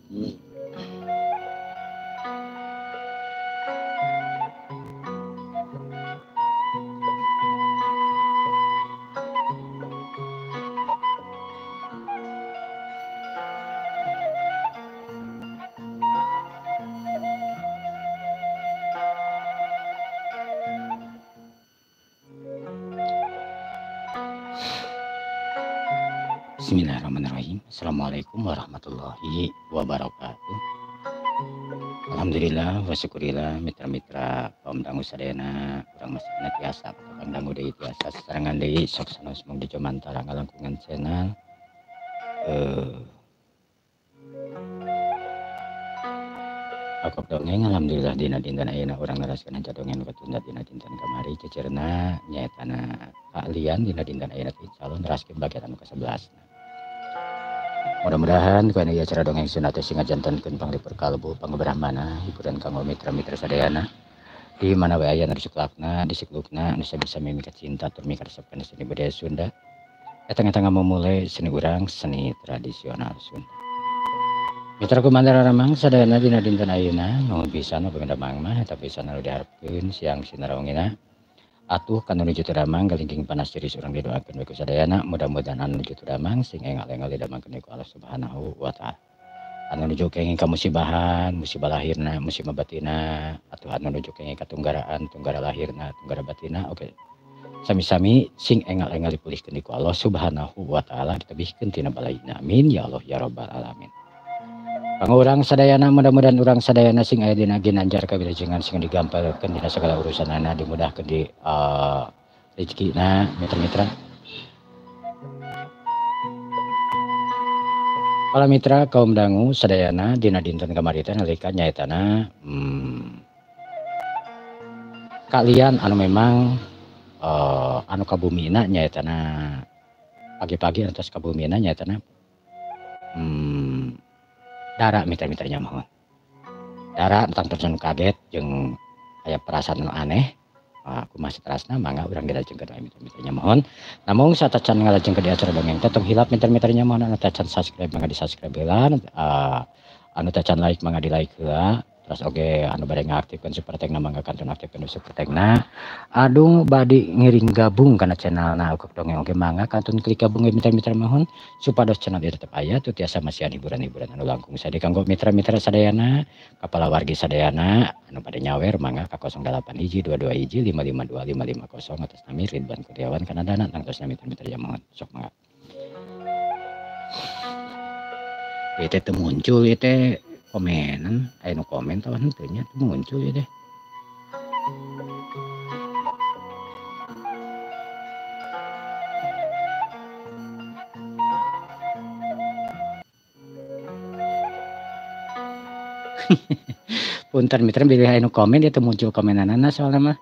Hmm. Bismillahirrahmanirrahim. Assalamualaikum warahmatullahi wabarakatuh. Alhamdulillah wa syukurillah mitra-mitra kaum dangu sadayana urang masih tiasa kakang dangu deui tiasa sarangan deui sok sanes mung dijomantara ngalangkungan channel Akok dongeng. Alhamdulillah dina dinten ayeuna urang neraskeun hanca dongeng katunda dina dinten kamari cecerna nyaetana keahlian dina dinten ayeuna teh insyaallah neraskeun bagian anu ke-11. Mudah-mudahan kana ieu acara dongeng sunat sing ngajantenkeun panglipur kalbu pangebrahmana hiburan kanggo mitra-mitra sadayana di mana wae aya nu disiklakna disiklukna anu bisa mimika cinta tur mikaresepkeun seni budaya Sunda eta ngamumule seni urang seni tradisional Sunda. Mitra kumandara ramang sadayana dina dinten ayeuna nuhun pisan pangdamang mah eta pisan anu diharepkeun siang sinaraongina atuh kana nuju ramang galingking panas ceris urang didoakeun we ku sadayana mudah-mudahan anu nuju ramang sing engal-engal didamangkeun ku Allah Subhanahu wa taala. Anu nuju kenging kamusibahan, musibah lahirna, musibah batina, atuh anu nuju kenging katunggaraan, tunggara lahirna, tunggara batina, oke. Sami-sami sing engal-engal dipulihkeun ku Allah Subhanahu wa taala ditebihkeun tina balaina. Amin ya Allah ya rabbal alamin. Pangurang sadayana mudah-mudahan urang sadayana sing aya dina ginanjar kawilujengan sing digampalkeun dina segala urusanana dimudahkeun di rezekina mitra-mitra. Para mitra kaum dangu sadayana dina dinten kamari teh nalika nyaetana kalian anu memang anu kabumina nyaetana pagi-pagi antos kabumina nyaetana dara mitra-mitranya mohon. Dara entang tersen kaget jeung aya perasaan anu aneh. Kumaha saterasna mangga urang dilajengkeun mitra-mitranya mohon. Namung satacan ngalajengkeun di acara dongeng teh tong hilap mitra-mitranya mohon anu tacan subscribe mangga di-subscribe heula, anu tacan like mangga di-like heula. Terus oge anu bade ngaktifkeun super tagna mangga kantun aktifkeun super tagna. Adu badi ngiring gabung kana channelna Ukuk Dongeng oge mangga kantun klik gabung mitra-mitra mohon supados channel ieu tetep aya teu tiasa masihan hiburan-hiburan anu langkung sadi kanggo mitra-mitra sadayana kapala wargi sadayana anu bade nyawer mangga ka 081221552550 atas nami Ridwan Kurniawan Kanadana tangtosna mitra-mitra mohon sok mangga. Ieu teh teu muncul ieu teh komenan aya nu komen tah henteu nya teu muncul ieu teh. Punten mitra bilih aya nu komen ieu teu muncul komenanana soalna mah.